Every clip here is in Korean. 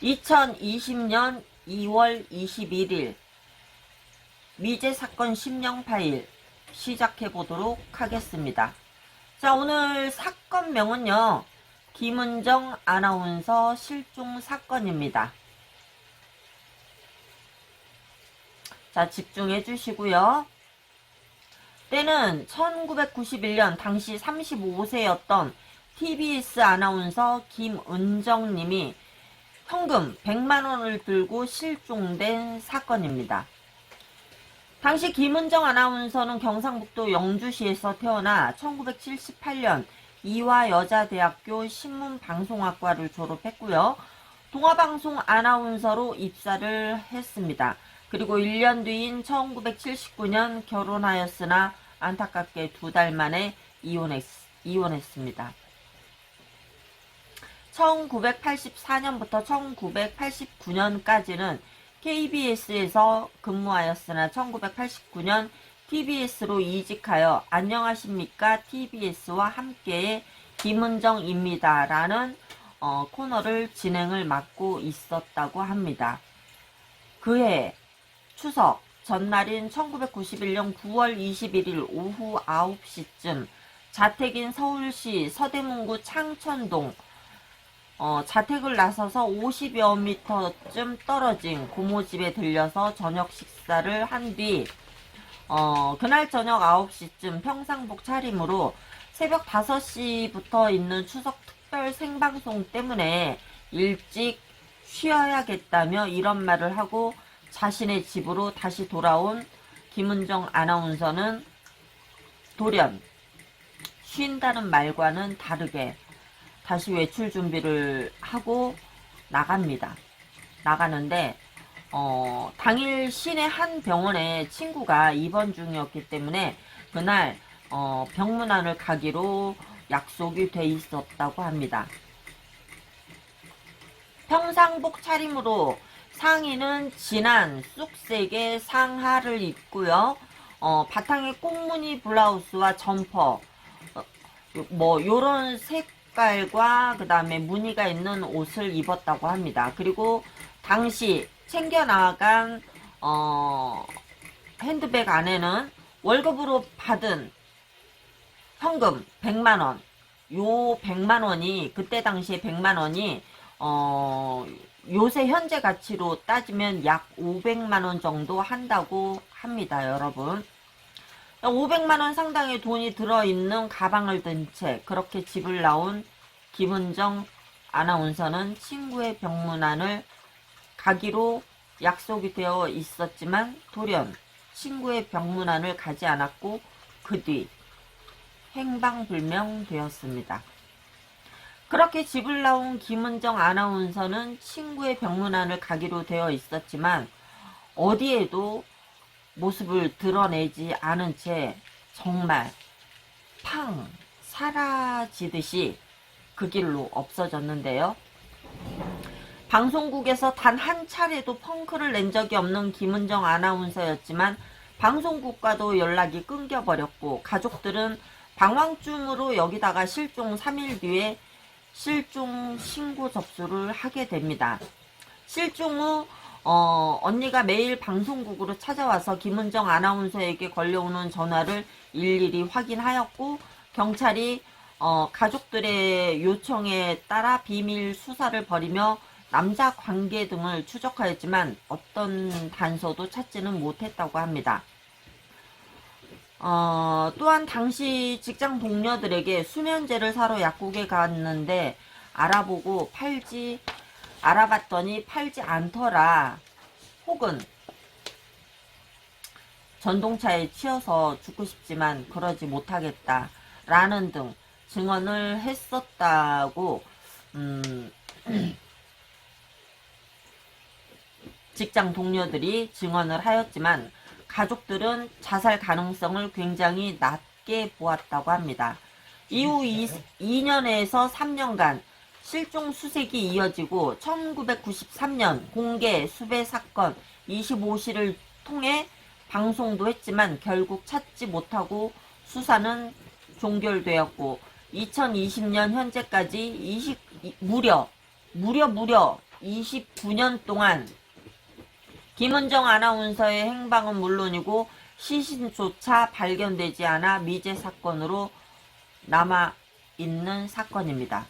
2020년 2월 21일 미제 사건 심령 파일 시작해 보도록 하겠습니다. 자, 오늘 사건명은요, 김은정 아나운서 실종 사건입니다. 자, 집중해 주시고요. 때는 1991년 당시 35세였던 TBS 아나운서 김은정님이 현금 100만원을 들고 실종된 사건입니다. 당시 김은정 아나운서는 경상북도 영주시에서 태어나 1978년 이화여자대학교 신문방송학과를 졸업했고요. 동아방송 아나운서로 입사를 했습니다. 그리고 1년 뒤인 1979년 결혼하였으나 안타깝게 2달 만에 이혼했습니다. 1984년부터 1989년까지는 KBS에서 근무하였으나 1989년 TBS로 이직하여 안녕하십니까 TBS와 함께의 김은정입니다 라는 코너를 진행을 맡고 있었다고 합니다. 그해 추석 전날인 1991년 9월 21일 오후 9시쯤 자택인 서울시 서대문구 창천동 자택을 나서서 50여 미터쯤 떨어진 고모집에 들려서 저녁 식사를 한 뒤 그날 저녁 9시쯤 평상복 차림으로 새벽 5시부터 있는 추석 특별 생방송 때문에 일찍 쉬어야겠다며 이런 말을 하고 자신의 집으로 다시 돌아온 김은정 아나운서는 돌연 쉰다는 말과는 다르게 다시 외출 준비를 하고 나갑니다. 나가는데 당일 시내 한 병원에 친구가 입원 중이었기 때문에 그날 병문안을 가기로 약속이 돼 있었다고 합니다. 평상복 차림으로 상의는 진한 쑥색의 상하를 입고요. 바탕에 꽃무늬 블라우스와 점퍼 요런 색깔과 그 다음에 무늬가 있는 옷을 입었다고 합니다. 그리고 당시 챙겨나간 핸드백 안에는 월급으로 받은 현금 100만원, 요 100만원이 그때 당시에 100만원이 요새 현재 가치로 따지면 약 500만원 정도 한다고 합니다, 여러분. 500만원 상당의 돈이 들어있는 가방을 든 채 그렇게 집을 나온 김은정 아나운서는 친구의 병문안을 가기로 약속이 되어 있었지만 돌연 친구의 병문안을 가지 않았고 그 뒤 행방불명 되었습니다. 그렇게 집을 나온 김은정 아나운서는 친구의 병문안을 가기로 되어 있었지만 어디에도 모습을 드러내지 않은 채 정말 팡 사라지듯이 그 길로 없어졌는데요. 방송국에서 단 한 차례도 펑크를 낸 적이 없는 김은정 아나운서였지만 방송국과도 연락이 끊겨버렸고 가족들은 방황중으로 여기다가 실종 3일 뒤에 실종 신고 접수를 하게 됩니다. 실종 후 언니가 매일 방송국으로 찾아와서 김은정 아나운서에게 걸려오는 전화를 일일이 확인하였고 경찰이 가족들의 요청에 따라 비밀 수사를 벌이며 남자 관계 등을 추적하였지만 어떤 단서도 찾지는 못했다고 합니다. 또한 당시 직장 동료들에게 수면제를 사러 약국에 갔는데 알아봤더니 팔지 않더라. 혹은 전동차에 치여서 죽고 싶지만 그러지 못하겠다. 라는 등 증언을 했었다고 직장 동료들이 증언을 하였지만 가족들은 자살 가능성을 굉장히 낮게 보았다고 합니다. 이후 2년에서 3년간 실종 수색이 이어지고 1993년 공개 수배 사건 25시를 통해 방송도 했지만 결국 찾지 못하고 수사는 종결되었고 2020년 현재까지 무려 29년 동안 김은정 아나운서의 행방은 물론이고 시신조차 발견되지 않아 미제 사건으로 남아있는 사건입니다.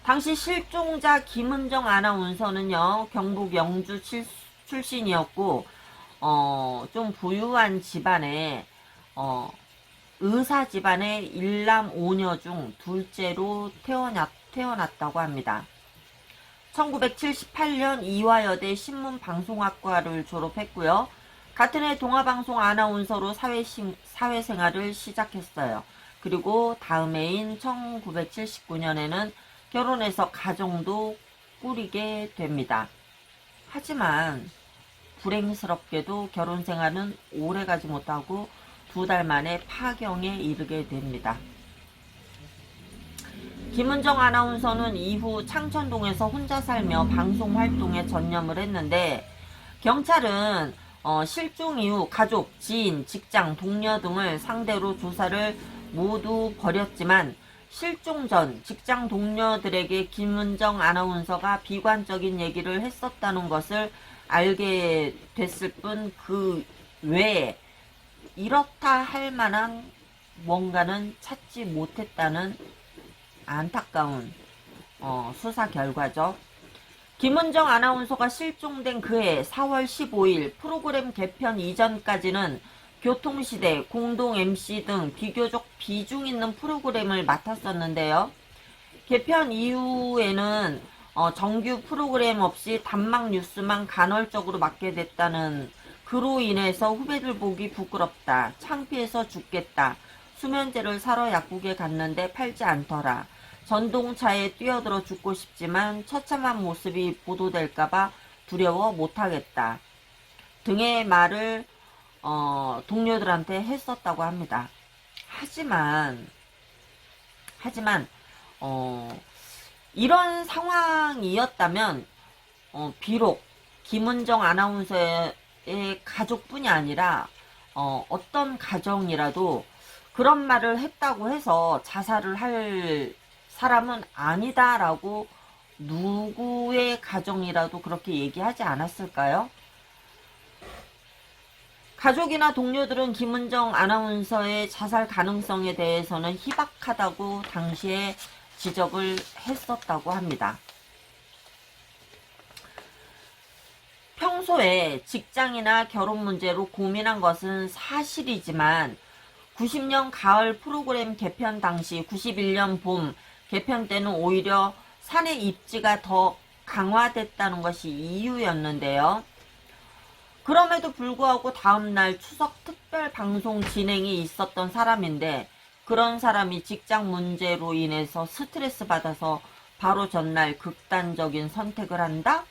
당시 실종자 김은정 아나운서는요, 경북 영주 출신이었고, 좀 부유한 집안에, 의사 집안의 일남 5녀 중 둘째로 태어났다고 합니다. 1978년 이화여대 신문방송학과를 졸업했고요. 같은 해 동아방송 아나운서로 사회생활을 시작했어요. 그리고 다음 해인 1979년에는 결혼해서 가정도 꾸리게 됩니다. 하지만 불행스럽게도 결혼생활은 오래가지 못하고 2달 만에 파경에 이르게 됩니다. 김은정 아나운서는 이후 창천동에서 혼자 살며 방송 활동에 전념을 했는데, 경찰은 실종 이후 가족, 지인, 직장, 동료 등을 상대로 조사를 모두 벌였지만 실종 전 직장 동료들에게 김은정 아나운서가 비관적인 얘기를 했었다는 것을 알게 됐을 뿐 그 외에 이렇다 할 만한 뭔가는 찾지 못했다는 안타까운 수사 결과죠. 김은정 아나운서가 실종된 그해 4월 15일 프로그램 개편 이전까지는 교통시대, 공동 MC 등 비교적 비중 있는 프로그램을 맡았었는데요. 개편 이후에는 정규 프로그램 없이 단막 뉴스만 간헐적으로 맡게 됐다는, 그로 인해서 후배들 보기 부끄럽다, 창피해서 죽겠다, 수면제를 사러 약국에 갔는데 팔지 않더라, 전동차에 뛰어들어 죽고 싶지만 처참한 모습이 보도될까봐 두려워 못하겠다 등의 말을 동료들한테 했었다고 합니다. 하지만 이런 상황이었다면 비록 김은정 아나운서의 가족뿐이 아니라 어떤 가정이라도 그런 말을 했다고 해서 자살을 할 사람은 아니다라고 누구의 가정이라도 그렇게 얘기하지 않았을까요? 가족이나 동료들은 김은정 아나운서의 자살 가능성에 대해서는 희박하다고 당시에 지적을 했었다고 합니다. 평소에 직장이나 결혼 문제로 고민한 것은 사실이지만 90년 가을 프로그램 개편 당시 91년 봄 개편 때는 오히려 사내 입지가 더 강화됐다는 것이 이유였는데요. 그럼에도 불구하고 다음날 추석 특별 방송 진행이 있었던 사람인데, 그런 사람이 직장 문제로 인해서 스트레스 받아서 바로 전날 극단적인 선택을 한다?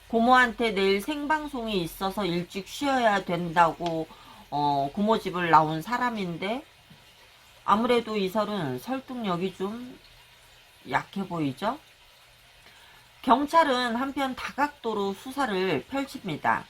고모한테 내일 생방송이 있어서 일찍 쉬어야 된다고 고모 집을 나온 사람인데, 아무래도 이 설은 설득력이 좀 약해 보이죠? 경찰은 한편 다각도로 수사를 펼칩니다.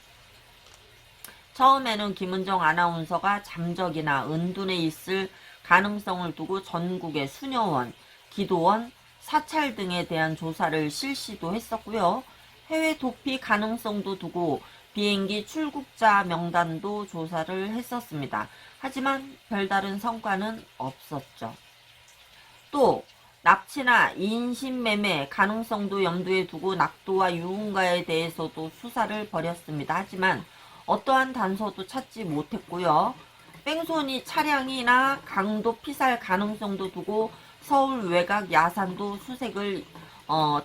처음에는 김은정 아나운서가 잠적이나 은둔에 있을 가능성을 두고 전국의 수녀원, 기도원, 사찰 등에 대한 조사를 실시도 했었고요. 해외 도피 가능성도 두고 비행기 출국자 명단도 조사를 했었습니다. 하지만 별다른 성과는 없었죠. 또 납치나 인신매매 가능성도 염두에 두고 낙도와 유흥가에 대해서도 수사를 벌였습니다. 하지만 어떠한 단서도 찾지 못했고요. 뺑소니 차량이나 강도 피살 가능성도 두고 서울 외곽 야산도 수색을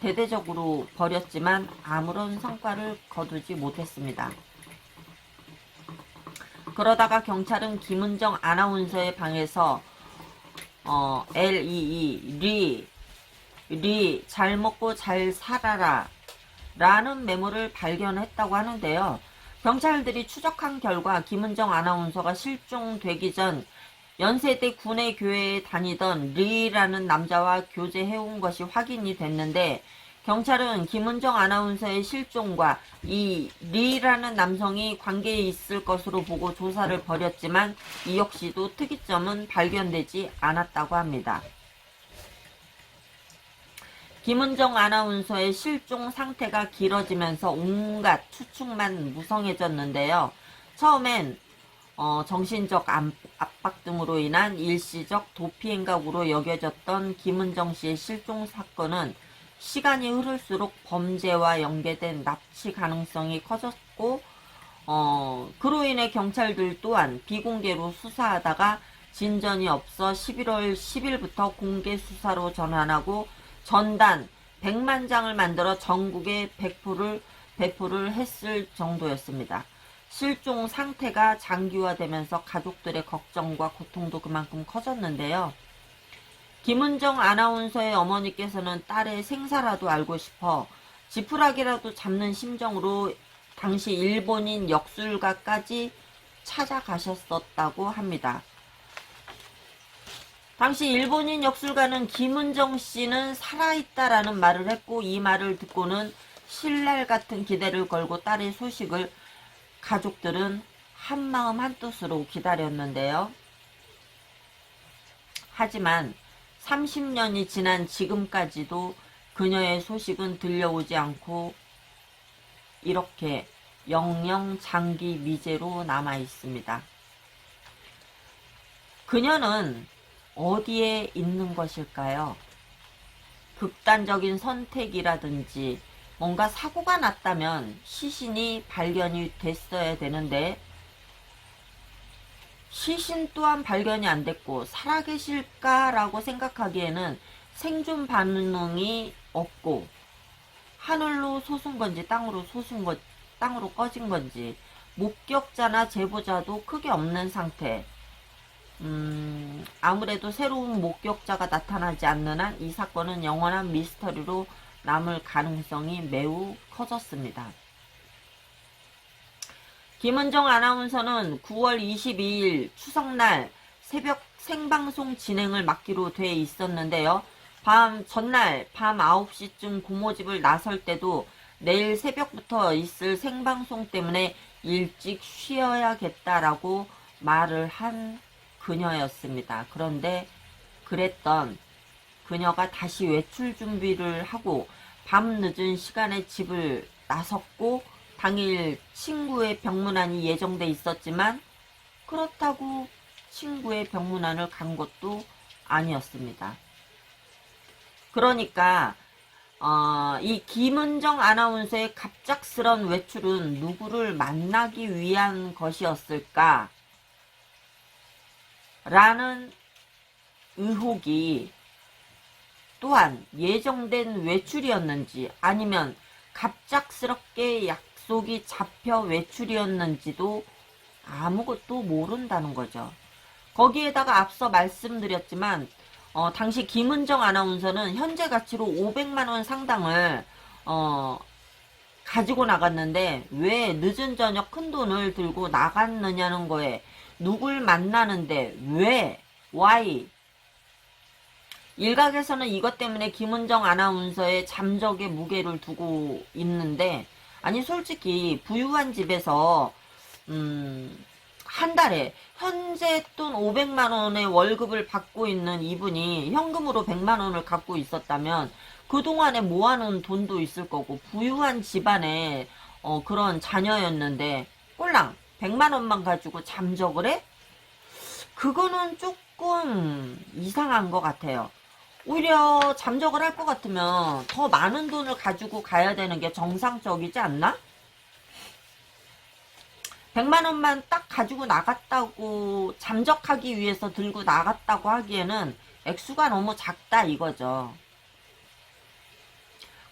대대적으로 벌였지만 아무런 성과를 거두지 못했습니다. 그러다가 경찰은 김은정 아나운서의 방에서 리 잘 먹고 잘 살아라 라는 메모를 발견했다고 하는데요. 경찰들이 추적한 결과 김은정 아나운서가 실종되기 전 연세대 군의 교회에 다니던 리라는 남자와 교제해온 것이 확인이 됐는데, 경찰은 김은정 아나운서의 실종과 이 리라는 남성이 관계에 있을 것으로 보고 조사를 벌였지만 이 역시도 특이점은 발견되지 않았다고 합니다. 김은정 아나운서의 실종 상태가 길어지면서 온갖 추측만 무성해졌는데요. 처음엔 정신적 압박 등으로 인한 일시적 도피 행각으로 여겨졌던 김은정 씨의 실종 사건은 시간이 흐를수록 범죄와 연계된 납치 가능성이 커졌고 그로 인해 경찰들 또한 비공개로 수사하다가 진전이 없어 11월 10일부터 공개 수사로 전환하고 전단 100만 장을 만들어 전국에 배포를 했을 정도였습니다. 실종 상태가 장기화되면서 가족들의 걱정과 고통도 그만큼 커졌는데요. 김은정 아나운서의 어머니께서는 딸의 생사라도 알고 싶어 지푸라기라도 잡는 심정으로 당시 일본인 역술가까지 찾아가셨었다고 합니다. 당시 일본인 역술가는 김은정 씨는 살아있다라는 말을 했고, 이 말을 듣고는 신랄 같은 기대를 걸고 딸의 소식을 가족들은 한마음 한뜻으로 기다렸는데요. 하지만 30년이 지난 지금까지도 그녀의 소식은 들려오지 않고 이렇게 영영 장기 미제로 남아 있습니다. 그녀는 어디에 있는 것일까요? 극단적인 선택이라든지 뭔가 사고가 났다면 시신이 발견이 됐어야 되는데 시신 또한 발견이 안 됐고 살아계실까라고 생각하기에는 생존 반응이 없고 하늘로 솟은 건지 땅으로 꺼진 건지 목격자나 제보자도 크게 없는 상태. 아무래도 새로운 목격자가 나타나지 않는 한 이 사건은 영원한 미스터리로 남을 가능성이 매우 커졌습니다. 김은정 아나운서는 9월 22일 추석날 새벽 생방송 진행을 맡기로 돼 있었는데요. 전날 밤 9시쯤 고모집을 나설 때도 내일 새벽부터 있을 생방송 때문에 일찍 쉬어야겠다라고 말을 한 그녀였습니다. 그런데 그랬던 그녀가 다시 외출 준비를 하고 밤 늦은 시간에 집을 나섰고 당일 친구의 병문안이 예정돼 있었지만 그렇다고 친구의 병문안을 간 것도 아니었습니다. 그러니까 이 김은정 아나운서의 갑작스런 외출은 누구를 만나기 위한 것이었을까? 라는 의혹이 또한 예정된 외출이었는지 아니면 갑작스럽게 약속이 잡혀 외출이었는지도 아무것도 모른다는 거죠. 거기에다가 앞서 말씀드렸지만 당시 김은정 아나운서는 현재 가치로 500만원 상당을 가지고 나갔는데 왜 늦은 저녁 큰돈을 들고 나갔느냐는 거에 누굴 만나는데 왜? why? 일각에서는 이것 때문에 김은정 아나운서의 잠적의 무게를 두고 있는데 아니 솔직히 부유한 집에서 한 달에 현재 돈 500만원의 월급을 받고 있는 이분이 현금으로 100만원을 갖고 있었다면 그동안에 모아놓은 돈도 있을 거고 부유한 집안의 그런 자녀였는데 꼴랑 100만원만 가지고 잠적을 해? 그거는 조금 이상한 것 같아요. 오히려 잠적을 할 것 같으면 더 많은 돈을 가지고 가야 되는 게 정상적이지 않나? 100만원만 딱 가지고 나갔다고 잠적하기 위해서 들고 나갔다고 하기에는 액수가 너무 작다 이거죠.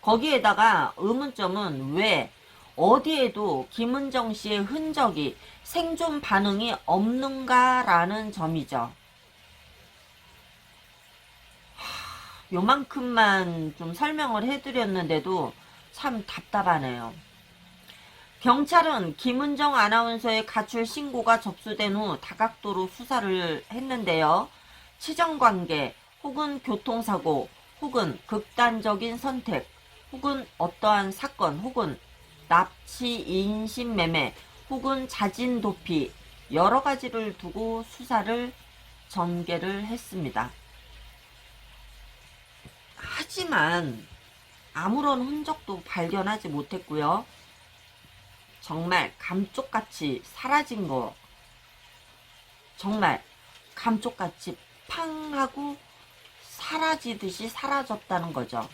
거기에다가 의문점은 왜 어디에도 김은정 씨의 흔적이 생존 반응이 없는가라는 점이죠. 요만큼만 좀 설명을 해드렸는데도 참 답답하네요. 경찰은 김은정 아나운서의 가출 신고가 접수된 후 다각도로 수사를 했는데요. 치정관계 혹은 교통사고 혹은 극단적인 선택 혹은 어떠한 사건 혹은 납치 인신매매 혹은 자진도피 여러 가지를 두고 수사를 전개를 했습니다. 하지만 아무런 흔적도 발견하지 못했고요. 정말 감쪽같이 사라진 거, 정말 감쪽같이 팡 하고 사라지듯이 사라졌다는 거죠.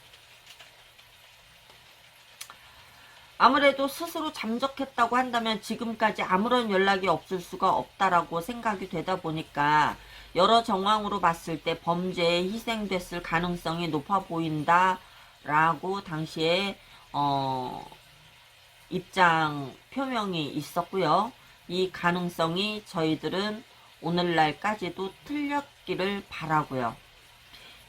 아무래도 스스로 잠적했다고 한다면 지금까지 아무런 연락이 없을 수가 없다라고 생각이 되다 보니까 여러 정황으로 봤을 때 범죄에 희생됐을 가능성이 높아 보인다라고 당시에 입장 표명이 있었고요. 이 가능성이 저희들은 오늘날까지도 틀렸기를 바라고요.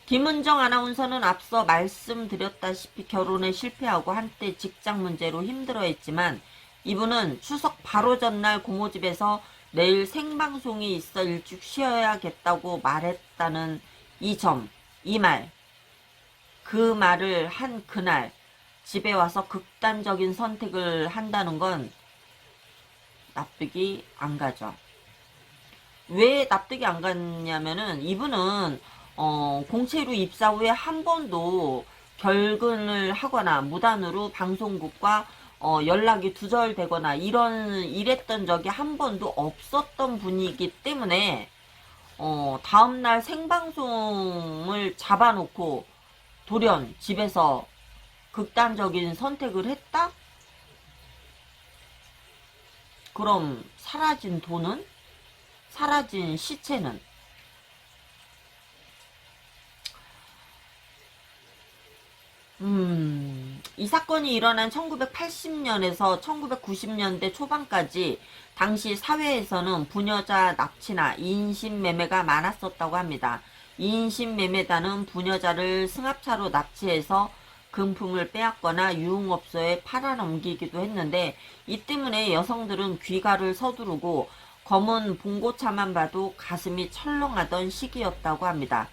김은정 아나운서는 앞서 말씀드렸다시피 결혼에 실패하고 한때 직장 문제로 힘들어했지만 이분은 추석 바로 전날 고모집에서 내일 생방송이 있어 일찍 쉬어야겠다고 말했다는 이 점, 이 말, 그 말을 한 그날 집에 와서 극단적인 선택을 한다는 건 납득이 안 가죠. 왜 납득이 안 갔냐면은 이분은 공채로 입사 후에 한 번도 결근을 하거나 무단으로 방송국과 연락이 두절되거나 이랬던 적이 한 번도 없었던 분이기 때문에 다음날 생방송을 잡아놓고 돌연 집에서 극단적인 선택을 했다? 그럼 사라진 돈은? 사라진 시체는? 이 사건이 일어난 1980년에서 1990년대 초반까지 당시 사회에서는 부녀자 납치나 인신매매가 많았었다고 합니다. 인신매매단은 부녀자를 승합차로 납치해서 금품을 빼앗거나 유흥업소에 팔아넘기기도 했는데 이 때문에 여성들은 귀가를 서두르고 검은 봉고차만 봐도 가슴이 철렁하던 시기였다고 합니다.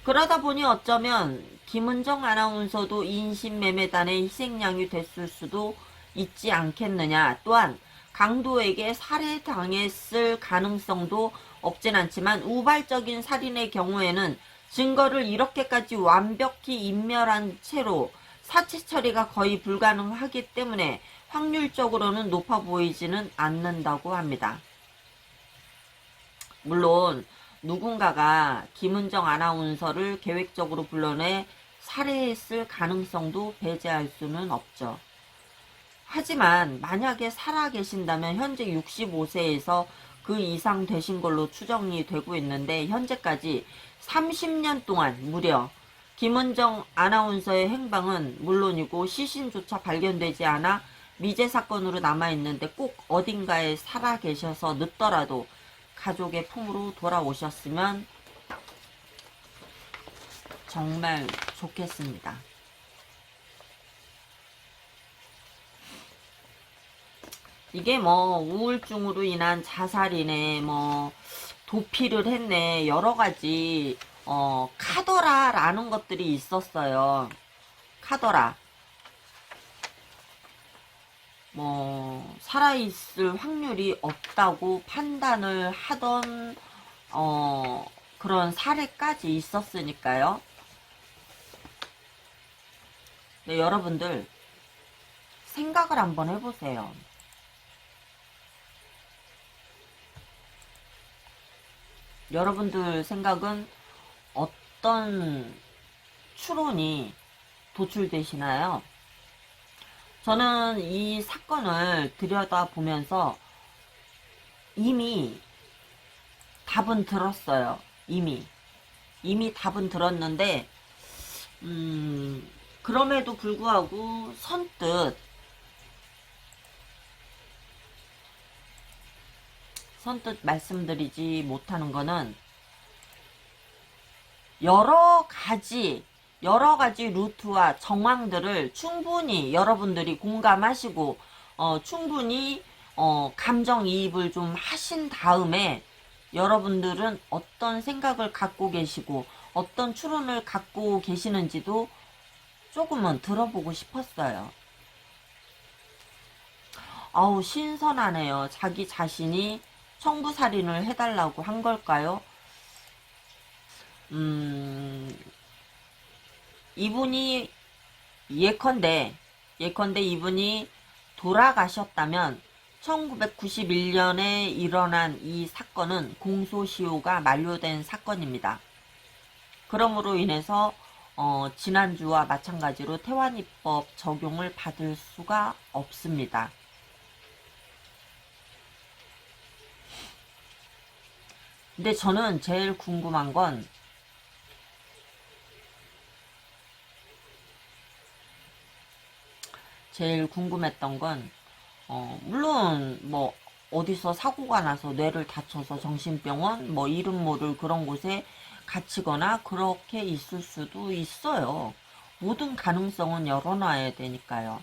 그러다 보니 어쩌면 김은정 아나운서도 인신매매단의 희생양이 됐을 수도 있지 않겠느냐. 또한 강도에게 살해당했을 가능성도 없진 않지만 우발적인 살인의 경우에는 증거를 이렇게까지 완벽히 인멸한 채로 사체 처리가 거의 불가능하기 때문에 확률적으로는 높아 보이지는 않는다고 합니다. 물론 누군가가 김은정 아나운서를 계획적으로 불러내 살해했을 가능성도 배제할 수는 없죠. 하지만 만약에 살아계신다면 현재 65세에서 그 이상 되신 걸로 추정이 되고 있는데 현재까지 30년 동안 무려 김은정 아나운서의 행방은 물론이고 시신조차 발견되지 않아 미제 사건으로 남아있는데 꼭 어딘가에 살아계셔서 늦더라도 가족의 품으로 돌아오셨으면 정말 좋겠습니다. 이게 뭐 우울증으로 인한 자살이네, 뭐 도피를 했네, 여러가지 카더라라는 것들이 있었어요. 카더라. 뭐 살아있을 확률이 없다고 판단을 하던 그런 사례까지 있었으니까요. 네, 여러분들 생각을 한번 해보세요. 여러분들 생각은 어떤 추론이 도출되시나요? 저는 이 사건을 들여다보면서 이미 답은 들었어요. 이미 답은 들었는데 그럼에도 불구하고 선뜻 말씀드리지 못하는 거는 여러 가지 루트와 정황들을 충분히 여러분들이 공감하시고 충분히 감정이입을 좀 하신 다음에 여러분들은 어떤 생각을 갖고 계시고 어떤 추론을 갖고 계시는지도 조금은 들어보고 싶었어요. 아우, 신선하네요. 자기 자신이 청부살인을 해달라고 한 걸까요? 이분이 예컨대 이분이 돌아가셨다면 1991년에 일어난 이 사건은 공소시효가 만료된 사건입니다. 그러므로 인해서 지난주와 마찬가지로 태완이법 적용을 받을 수가 없습니다. 근데 저는 제일 궁금한 건 제일 궁금했던 건 물론 뭐 어디서 사고가 나서 뇌를 다쳐서 정신병원 뭐 이름 모를 그런 곳에 갇히거나 그렇게 있을 수도 있어요. 모든 가능성은 열어놔야 되니까요.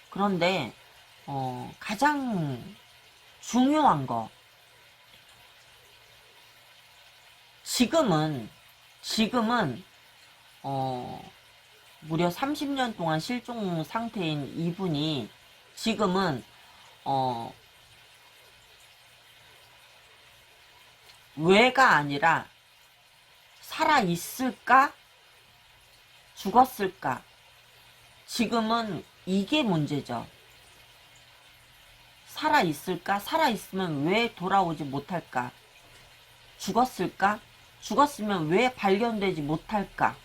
그런데 가장 중요한 거 지금은 무려 30년 동안 실종 상태인 이분이 지금은 왜가 아니라 살아 있을까? 죽었을까? 지금은 이게 문제죠. 살아 있을까? 살아 있으면 왜 돌아오지 못할까? 죽었을까? 죽었으면 왜 발견되지 못할까?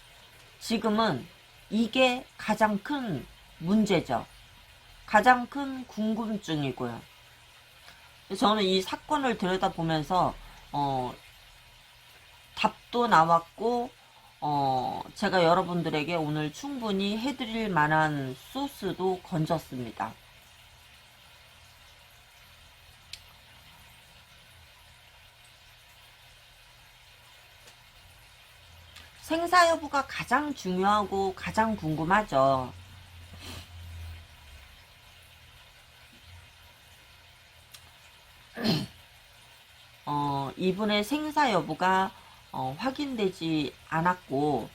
지금은 이게 가장 큰 문제죠. 가장 큰 궁금증이고요. 저는 이 사건을 들여다보면서 답도 나왔고 제가 여러분들에게 오늘 충분히 해드릴 만한 소스도 건졌습니다. 생사 여부가 가장 중요하고 가장 궁금하죠. 이분의 생사 여부가 확인되지 않았고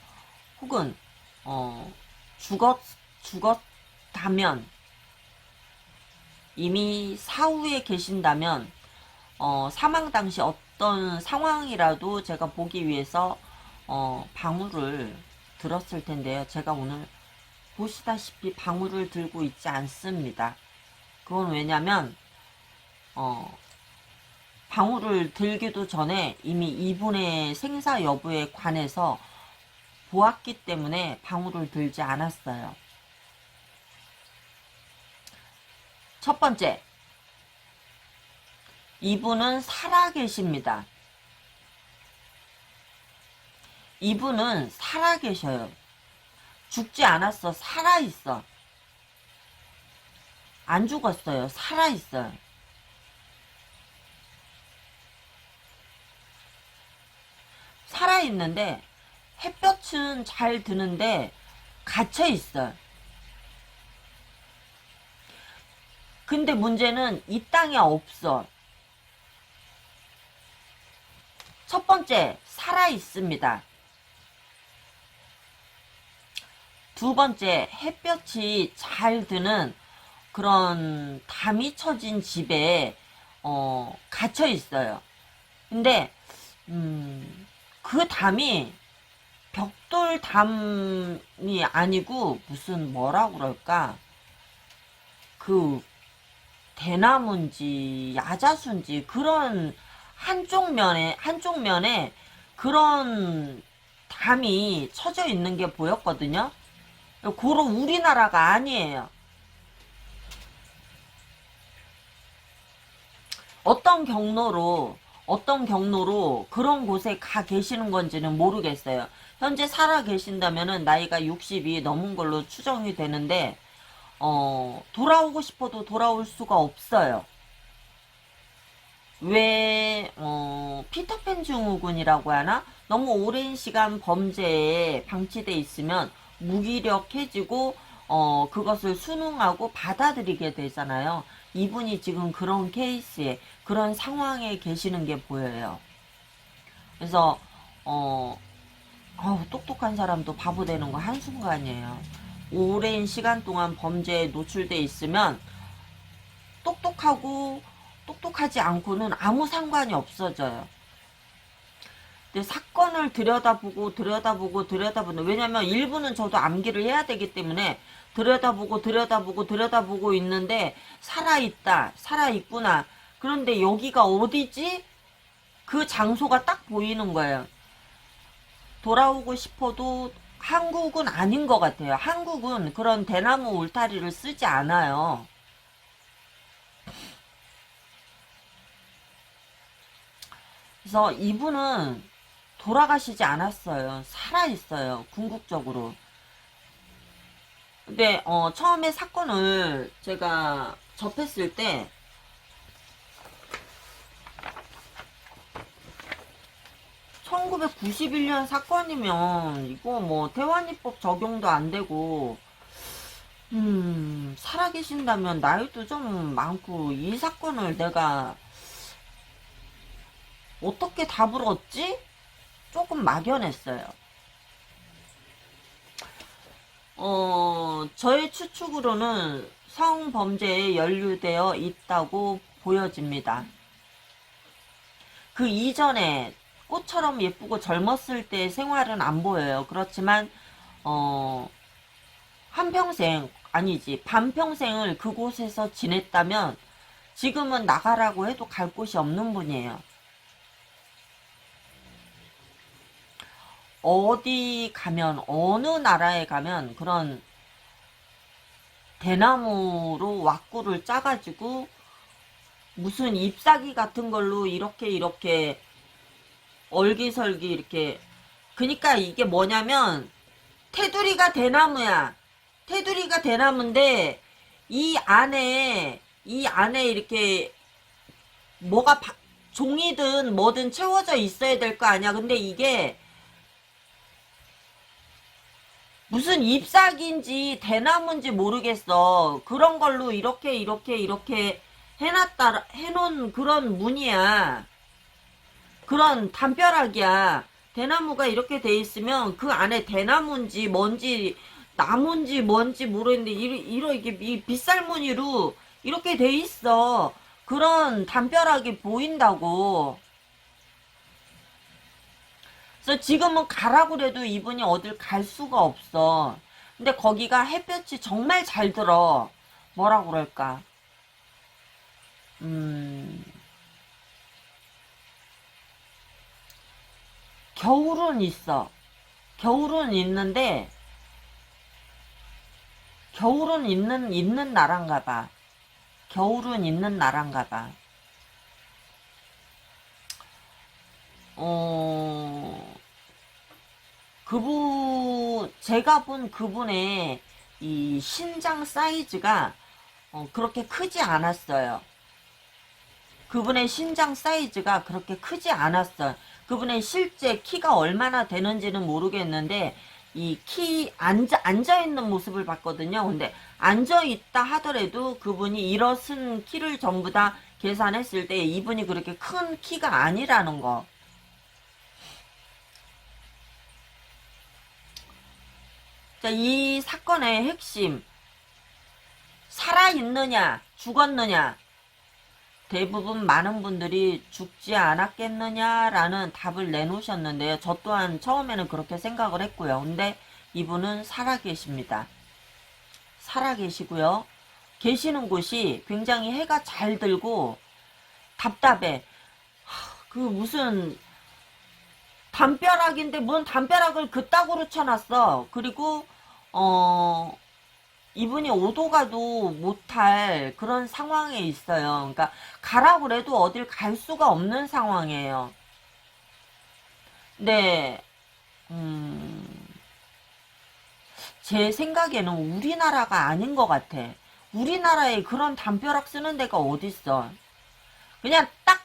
혹은 죽었다면 이미 사후에 계신다면 사망 당시 어떤 상황이라도 제가 보기 위해서 방울을 들었을 텐데요. 제가 오늘 보시다시피 방울을 들고 있지 않습니다. 그건 왜냐면 방울을 들기도 전에 이미 이분의 생사 여부에 관해서 보았기 때문에 방울을 들지 않았어요. 첫 번째, 이분은 살아계십니다. 이분은 살아계셔요. 죽지 않았어. 살아있어. 안 죽었어요. 살아있어요. 살아있는데 햇볕은 잘 드는데 갇혀있어요. 근데 문제는 이 땅에 없어. 첫 번째, 살아있습니다. 두 번째, 햇볕이 잘 드는 그런 담이 쳐진 집에 갇혀 있어요. 근데 그 담이 벽돌 담이 아니고 무슨 뭐라 그럴까, 그 대나무인지 야자수인지 그런 한쪽 면에 그런 담이 쳐져 있는 게 보였거든요. 그런 우리나라가 아니에요. 어떤 경로로 그런 곳에 가 계시는 건지는 모르겠어요. 현재 살아 계신다면은 나이가 60이 넘은 걸로 추정이 되는데 돌아오고 싶어도 돌아올 수가 없어요. 왜 피터팬 증후군이라고 하나? 너무 오랜 시간 범죄에 방치돼 있으면 무기력해지고 그것을 순응하고 받아들이게 되잖아요. 이분이 지금 그런 케이스에 그런 상황에 계시는 게 보여요. 그래서 똑똑한 사람도 바보 되는 거 한순간이에요. 오랜 시간 동안 범죄에 노출돼 있으면 똑똑하고 똑똑하지 않고는 아무 상관이 없어져요. 근데 사건을 들여다보는, 왜냐면 일부는 저도 암기를 해야 되기 때문에 들여다보고 있는데, 살아있구나. 그런데 여기가 어디지? 그 장소가 딱 보이는 거예요. 돌아오고 싶어도 한국은 아닌 것 같아요. 한국은 그런 대나무 울타리를 쓰지 않아요. 그래서 이분은 돌아가시지 않았어요. 살아있어요. 궁극적으로. 근데 처음에 사건을 제가 접했을 때 1991년 사건이면 이거 뭐 태완이법 적용도 안 되고 살아계신다면 나이도 좀 많고 이 사건을 내가 어떻게 답을 얻지? 조금 막연했어요. 저의 추측으로는 성범죄에 연루되어 있다고 보여집니다. 그 이전에 꽃처럼 예쁘고 젊었을 때의 생활은 안 보여요. 그렇지만 한평생 아니지 반평생을 그곳에서 지냈다면 지금은 나가라고 해도 갈 곳이 없는 분이에요. 어디 가면 어느 나라에 가면 그런 대나무로 왁구를 짜가지고 무슨 잎사귀 같은 걸로 이렇게 얼기설기 이렇게, 그니까 이게 뭐냐면 테두리가 대나무야. 테두리가 대나무인데 이 안에 이렇게 뭐가 종이든 뭐든 채워져 있어야 될 거 아니야. 근데 이게 무슨 잎사귀인지 대나무인지 모르겠어. 그런 걸로 이렇게 해놓은 그런 무늬야. 그런 담벼락이야. 대나무가 이렇게 돼 있으면 그 안에 대나무인지 뭔지 나무인지 뭔지 모르겠는데 이렇게 이 빗살무늬로 이렇게 돼 있어. 그런 담벼락이 보인다고. 그래서 지금은 가라고 그래도 이분이 어딜 갈 수가 없어. 근데 거기가 햇볕이 정말 잘 들어. 뭐라 그럴까. 음, 겨울은 있어. 겨울은 있는데, 겨울은 있는 나란가 봐. 겨울은 있는 나란가 봐. 제가 본 그분의 이 신장 사이즈가 그렇게 크지 않았어요. 그분의 신장 사이즈가 그렇게 크지 않았어요. 그분의 실제 키가 얼마나 되는지는 모르겠는데, 앉아있는 모습을 봤거든요. 근데 앉아있다 하더라도 그분이 일어선 키를 전부 다 계산했을 때 이분이 그렇게 큰 키가 아니라는 거. 자, 이 사건의 핵심. 살아있느냐, 죽었느냐. 대부분 많은 분들이 죽지 않았겠느냐라는 답을 내놓으셨는데요. 저 또한 처음에는 그렇게 생각을 했고요. 근데 이분은 살아계십니다. 살아계시고요. 계시는 곳이 굉장히 해가 잘 들고 답답해. 그 무슨 담벼락인데 뭔 담벼락을 그따구로 쳐놨어. 그리고 이분이 오도 가도 못할 그런 상황에 있어요. 그러니까 가라고 그래도 어딜 갈 수가 없는 상황이에요. 네, 제 생각에는 우리나라가 아닌 것 같아. 우리나라에 그런 담벼락 쓰는 데가 어딨어. 그냥 딱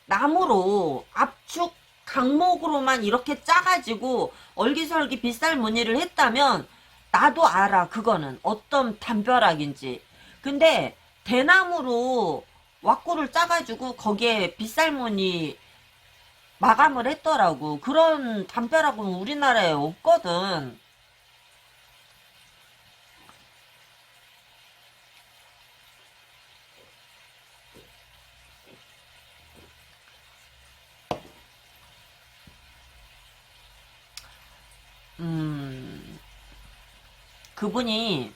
나무로 압축 강목으로만 이렇게 짜가지고 얼기설기 빗살 무늬를 했다면 나도 알아. 그거는 어떤 담벼락인지. 근데 대나무로 왁구를 짜가지고 거기에 빗살 무늬 마감을 했더라고. 그런 담벼락은 우리나라에 없거든. 그분이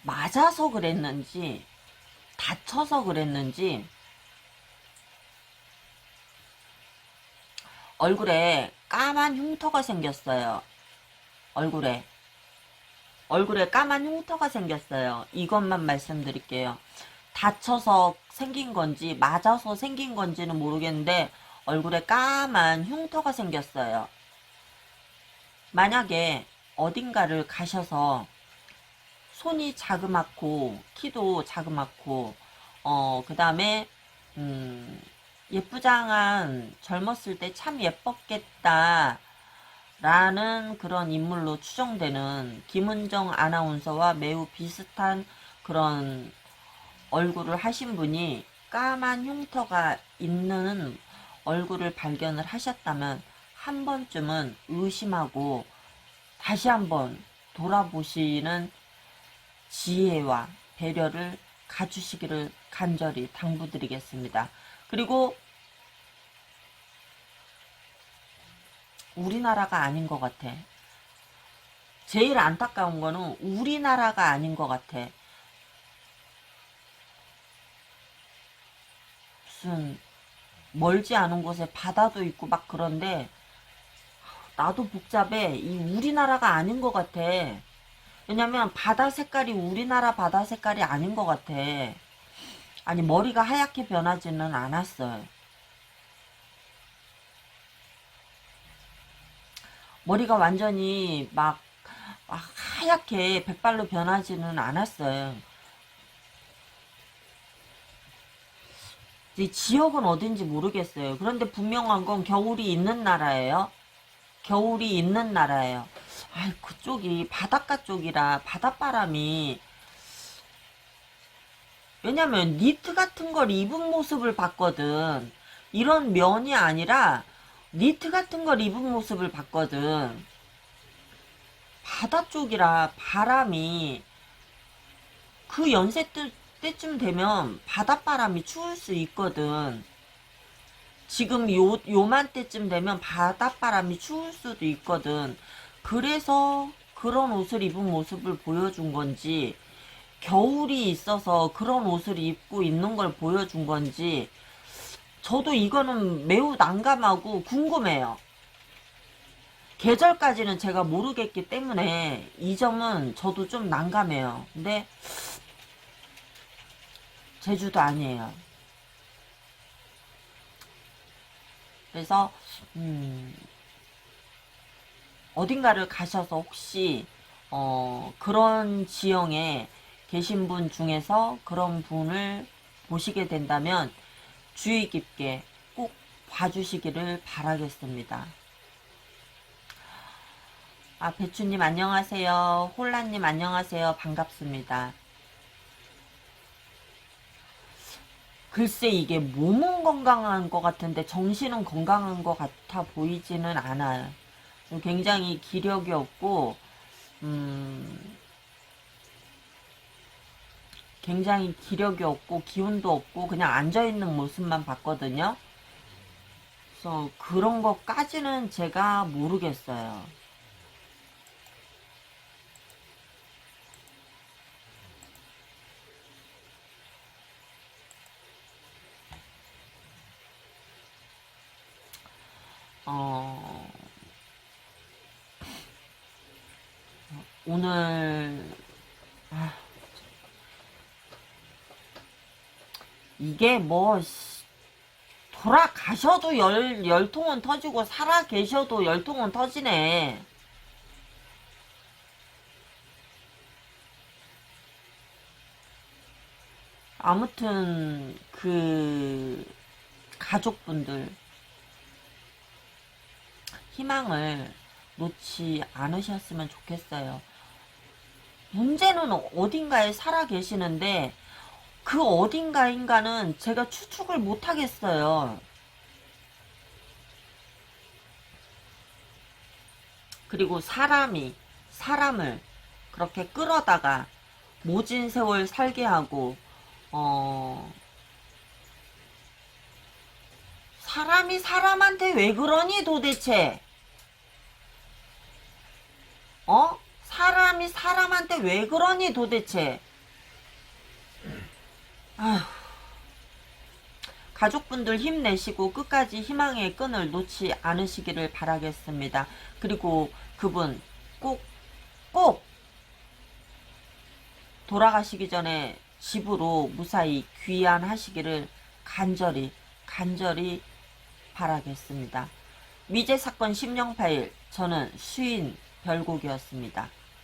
맞아서 그랬는지 다쳐서 그랬는지 얼굴에 까만 흉터가 생겼어요. 얼굴에 까만 흉터가 생겼어요. 이것만 말씀드릴게요. 다쳐서 생긴 건지 맞아서 생긴 건지는 모르겠는데 얼굴에 까만 흉터가 생겼어요. 만약에 어딘가를 가셔서 손이 자그맣고 키도 자그맣고 그 다음에 예쁘장한 젊었을 때 참 예뻤겠다 라는 그런 인물로 추정되는 김은정 아나운서와 매우 비슷한 그런 얼굴을 하신 분이 까만 흉터가 있는 얼굴을 발견을 하셨다면 한 번쯤은 의심하고 다시 한번 돌아보시는 지혜와 배려를 가주시기를 간절히 당부드리겠습니다. 그리고 우리나라가 아닌 것 같아. 제일 안타까운 거는 우리나라가 아닌 것 같아. 무슨 멀지 않은 곳에 바다도 있고 막 그런데 나도 복잡해. 이 우리나라가 아닌 것 같아. 왜냐면 바다 색깔이 우리나라 바다 색깔이 아닌 것 같아. 아니 머리가 하얗게 변하지는 않았어요. 머리가 완전히 막 하얗게 백발로 변하지는 않았어요. 이 지역은 어딘지 모르겠어요. 그런데 분명한 건 겨울이 있는 나라예요. 겨울이 있는 나라예요. 아, 그쪽이 바닷가 쪽이라 바닷바람이 왜냐면 니트 같은 걸 입은 모습을 봤거든. 이런 면이 아니라 니트 같은 걸 입은 모습을 봤거든. 바다 쪽이라 바람이 그 연세 때쯤 되면 바닷바람이 추울 수 있거든. 지금 요맘때쯤 되면 바닷바람이 추울 수도 있거든. 그래서 그런 옷을 입은 모습을 보여준 건지 겨울이 있어서 그런 옷을 입고 있는 걸 보여준 건지 저도 이거는 매우 난감하고 궁금해요. 계절까지는 제가 모르겠기 때문에 이 점은 저도 좀 난감해요. 근데 제주도 아니에요. 그래서 어딘가를 가셔서 혹시 그런 지형에 계신 분 중에서 그런 분을 보시게 된다면 주의 깊게 꼭 봐주시기를 바라겠습니다. 아, 배추님 안녕하세요. 홀라님 안녕하세요. 반갑습니다. 글쎄 이게 몸은 건강한 것 같은데 정신은 건강한 것 같아 보이지는 않아요. 굉장히 기력이 없고 굉장히 기력이 없고 기운도 없고 그냥 앉아있는 모습만 봤거든요. 그래서 그런 것까지는 제가 모르겠어요. 오늘 이게 뭐 돌아가셔도 열통은 터지고 살아 계셔도 열통은 터지네. 아무튼 그 가족분들 희망을 놓지 않으셨으면 좋겠어요. 문제는 어딘가에 살아 계시는데 그 어딘가인가는 제가 추측을 못 하겠어요. 그리고 사람을 그렇게 끌어다가 모진 세월 살게 하고 사람이 사람한테 왜 그러니 도대체? 사람이 사람한테 왜 그러니 도대체. 아휴. 가족분들 힘내시고 끝까지 희망의 끈을 놓지 않으시기를 바라겠습니다. 그리고 그분 꼭 돌아가시기 전에 집으로 무사히 귀환하시기를 간절히 바라겠습니다. 미제 사건 심령파일, 저는 수인 별곡이었습니다.